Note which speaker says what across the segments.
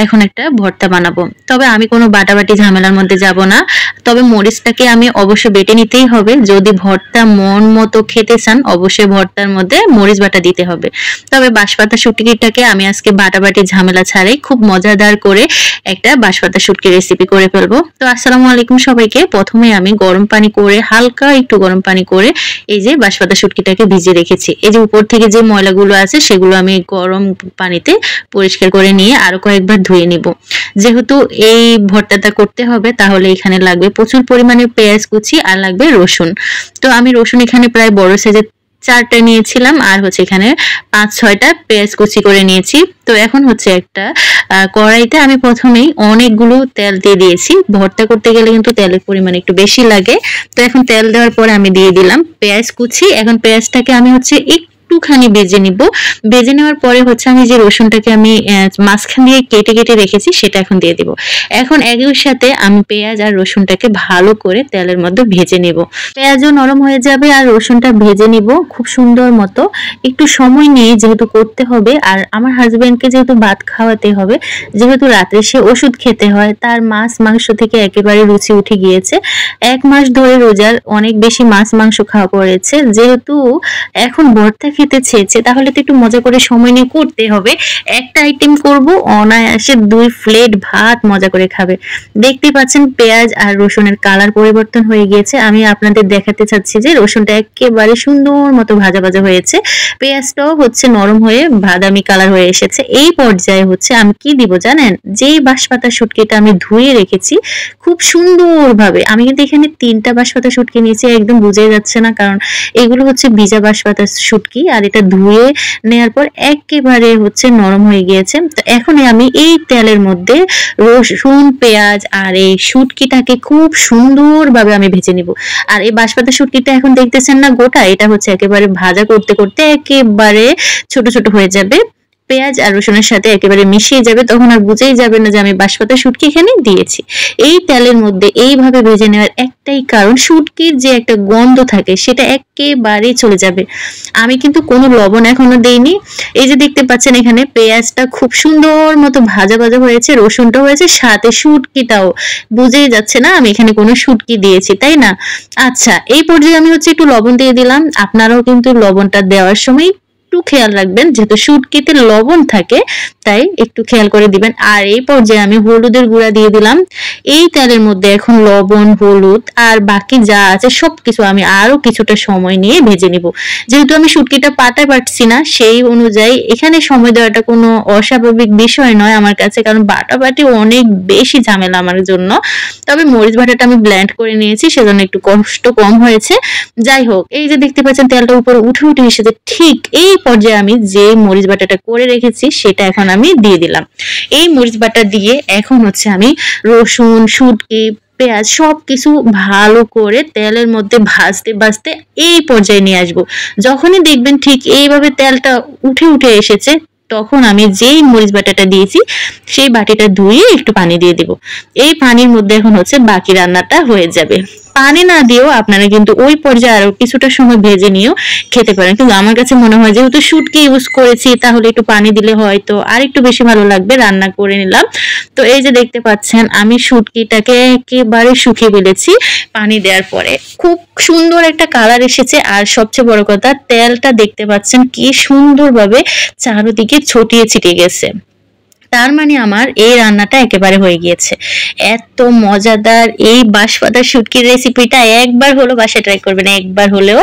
Speaker 1: এখন একটা ভর্তা বানাবো। তবে আমি কোনো বাটাবাটি ঝামেলার মধ্যে যাব না। তবে মরিচটাকে আমি অবশ্যই বেটে নিতেই হবে। যদি ভর্তা মন মতো খেতে চান অবশ্যই ভর্তার মধ্যে মরিচ বাটা দিতে হবে। তবে বাঁশপাতা শুটকিটাকে আমি আজকে বাটাবাটি ঝামেলা ছাড়াই খুব মজাদার করে একটা বাঁশপাতা শুটকি রেসিপি করে ফেলবো। তো আসসালামু আলাইকুম সবাইকে। প্রথমে আমি গরম পানি করে হালকা একটু গরম পানি করে এই যে বাঁশপাতা শুটকিটাকে ভিজিয়ে রেখেছি। এই যে উপর থেকে যে ময়লাগুলো আছে সেগুলো আমি গরম পানিতে পরিষ্কার করে নিয়ে আরো কয়েকবার ধুয়ে নিব। যেহেতু এই ভর্তাটা করতে হবে তাহলে এখানে লাগবে প্রচুর পরিমাণে পেঁয়াজ কুচি আর লাগবে রসুন। তো আমি রসুন এখানে প্রায় বড় সাইজের 4টা নিয়েছিলাম আর হচ্ছে এখানে 5-6টা পেঁয়াজ কুচি করে নিয়েছি। তো এখন হচ্ছে একটা কড়াইতে আমি প্রথমেই অনেকগুলো তেল দিয়ে দিয়েছি। ভর্তা করতে গেলে কিন্তু তেলের পরিমাণ একটু বেশি লাগে। তো এখন তেল দেওয়ার পরে আমি দিয়ে দিলাম পেঁয়াজ কুচি। এখন পেঁয়াজটাকে আমি হচ্ছে একটুখানি ভেজে নিব। ভেজে নেওয়ার পরে হচ্ছে আমি যে রসুনটাকে আমি মাঝখান দিয়ে কেটে কেটে রেখেছি সেটা এখন দিয়ে দিব। এখন একই সাথে আমি পেঁয়াজ আর রসুনটাকে ভালো করে তেলের মধ্যে ভেজে নেব। পেঁয়াজও নরম হয়ে যাবে আর রসুনটা ভেজে নিব খুব সুন্দর মতো। একটু সময় নিয়ে যেহেতু করতে হবে আর আমার হাজবেন্ডকে যেহেতু ভাত খাওয়াতে হবে, যেহেতু রাত্রে সে ওষুধ খেতে হয়, তার মাছ মাংস থেকে একেবারে রুচি উঠে গিয়েছে। 1 মাস ধরে রোজার অনেক বেশি মাছ মাংস খাওয়া পড়েছে। যেহেতু এখন ভর্তা খেতে চেয়েছে তাহলে তো একটু মজা করে সময় নিয়ে করতে হবে। একটা আইটেম করব, অনায়াসে 2 প্লেট ভাত মজা করে খাবে। দেখতে পাচ্ছেন পেঁয়াজ আর রসুনের কালার পরিবর্তন হয়ে গিয়েছে। আমি আপনাদের দেখাতে চাচ্ছি যে রসুনটা একেবারে সুন্দর মতো ভাজা ভাজা হয়েছে। পেঁয়াজটাও হচ্ছে নরম হয়ে বাদামি কালার হয়ে এসেছে। এই পর্যায়ে হচ্ছে আমি কি দিব জানেন? যেই বাঁশপাতা শুটকিটা আমি ধুয়ে রেখেছি খুব সুন্দরভাবে, আমি কিন্তু এখানে 3টা বাঁশপাতা শুটকি নিয়েছি, একদম বুঝাই যাচ্ছে না কারণ এগুলো হচ্ছে ভিজা বাঁশপাতা শুটকি আর এটা ধুয়ে নেওয়ার পর একেবারে হচ্ছে নরম হয়ে গিয়েছে। তো এখন আমি এই তেলের মধ্যে রসুন পেঁয়াজ আর এই শুটকিটাকে খুব সুন্দরভাবে আমি ভেজে নিব। আর এই বাঁশপাতা শুটকিটা এখন দেখতেছেন না গোটা, এটা হচ্ছে একেবারে ভাজা করতে করতে একেবারে ছোট ছোট হয়ে যাবে। পেঁয়াজ আর রসুনের সাথে একেবারে মিশিয়ে যাবে, তখন আর বুঝেই যাবে না যে আমি বাঁশপাতা শুটকি এখানে দিয়েছি। এই তেলের মধ্যে এইভাবে ভেজে নেওয়ার একটাই কারণ, শুটকির যে একটা গন্ধ থাকে সেটা একেবারে চলে যাবে। আমি কিন্তু কোনো লবণ এখনো দেইনি। এই যে দেখতে পাচ্ছেন এখানে পেঁয়াজটা খুব সুন্দর মতো ভাজা ভাজা হয়েছে, রসুনটা হয়েছে, সাথে শুটকিটাও। বুঝেই যাচ্ছে না আমি এখানে কোনো শুটকি দিয়েছি, তাই না? আচ্ছা, এই পর্যায়ে আমি হচ্ছে একটু লবণ দিয়ে দিলাম। আপনারাও কিন্তু লবণটা দেওয়ার সময় একটু খেয়াল রাখবেন, যেহেতু শুটকিতে লবণ থাকে তাই একটু খেয়াল করে দিবেন। আর এই পর্যায়ে আমি হলুদের গুঁড়া দিয়ে দিলাম। এই তেলের মধ্যে এখন লবণ, হলুদ আর বাকি যা আছে সবকিছু আমি আরো কিছুটা সময় নিয়ে ভেজে নিব। যেহেতু আমি শুটকিটা পাটায় পারছি না, সেই অনুযায়ী এখানে সময় দেওয়াটা কোনো অস্বাভাবিক বিষয় নয় আমার কাছে, কারণ বাটাবাটি অনেক বেশি ঝামেলা আমার জন্য। তবে মরিচ বাটাটা আমি ব্লেন্ড করে নিয়েছি সেজন্য একটু কষ্ট কম হয়েছে। যাই হোক, এই যে দেখতে পাচ্ছেন তেলটা উপরে উঠে উঠে এসেছে, ঠিক এই পর্যায়ে আমি যে মরিচ বাটাটা করে রেখেছি সেটা এখন আমি দিয়ে দিলাম। এই মরিচ বাটা দিয়ে এখন হচ্ছে আমি রসুন, শুটকি, পেঁয়াজ সবকিছু ভালো করে তেলের মধ্যে ভাজতে ভাজতে এই পর্যায়ে নিয়ে আসবো। যখনই দেখবেন ঠিক এইভাবে তেলটা উঠে উঠে এসেছে তখন আমি যেই মরিচ বাটাটা দিয়েছি সেই বাটিটা ধুয়ে একটু পানি দিয়ে দিব। এই পানির মধ্যে এখন হচ্ছে বাকি রান্নাটা হয়ে যাবে। পানি না দিয়েও আপনারা কিন্তু ওই পর্যায়ে আরো কিছুটা সময় ভেজে নিয়েও খেতে পারেন, কিন্তু আমার কাছে মনে হয় যেহেতু শুটকি ইউজ করেছি তাহলে একটু পানি দিলে হয়তো আর একটু বেশি ভালো লাগবে। রান্না করে নিলাম। তো এই যে দেখতে পাচ্ছেন আমি শুটকিটাকে একেবারে শুকিয়ে ফেলেছি পানি দেওয়ার পরে। খুব সুন্দর একটা কালার এসেছে আর সবচেয়ে বড় কথা তেলটা দেখতে পাচ্ছেন কি সুন্দরভাবে চারদিকে ছড়িয়ে ছিটিয়ে গেছে। তার মানে আমার এই রান্নাটা একেবারে হয়ে গিয়েছে। এত মজাদার এই বাঁশপাতা শুটকির রেসিপিটা একবার হলো বাসায় ট্রাই করবেন, একবার হলেও।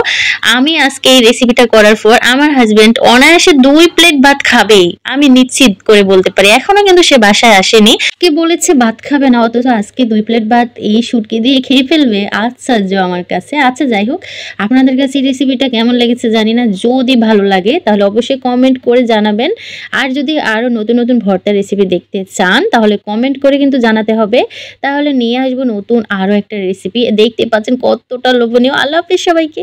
Speaker 1: আমি আজকে এই রেসিপিটা করার পর আমার হাজবেন্ড অনায়াসে 2 প্লেট ভাত খাবেই, আমি নিশ্চিত করে বলতে পারি। এখনো কিন্তু সে বাসায় আসেনি, কে বলেছে ভাত খাবে না, অথচ আজকে 2 প্লেট ভাত এই শুটকি দিয়ে খেয়ে ফেলবে। আশ্চর্য আমার কাছে। আচ্ছা যাই হোক, আপনাদের কাছে এই রেসিপিটা কেমন লেগেছে জানি না। যদি ভালো লাগে তাহলে অবশ্যই কমেন্ট করে জানাবেন। আর যদি আরো নতুন নতুন ভর্তা রেসিপি দেখতে চান তাহলে কমেন্ট করে কিন্তু জানাতে হবে। তাহলে নিয়ে আসবো নতুন আরো একটা রেসিপি। দেখতে পাচ্ছেন কতটা লোভনীয়। আল্লাহ হাফেজ সবাইকে।